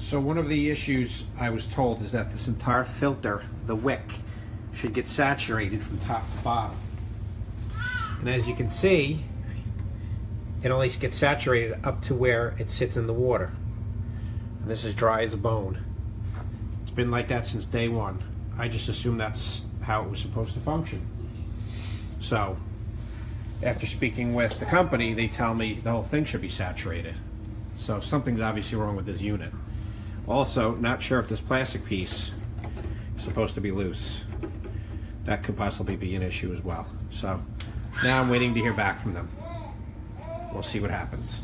So one of the issues I was told is that this entire filter, the wick, should get saturated from top to bottom. And as you can see, it only gets saturated up to where it sits in the water. And this is dry as a bone. It's been like that since day one. I just assumed that's how it was supposed to function. So, after speaking with the company, they tell me the whole thing should be saturated. So something's obviously wrong with this unit. Also, not sure if this plastic piece is supposed to be loose. That could possibly be an issue as well. So now I'm waiting to hear back from them. We'll see what happens.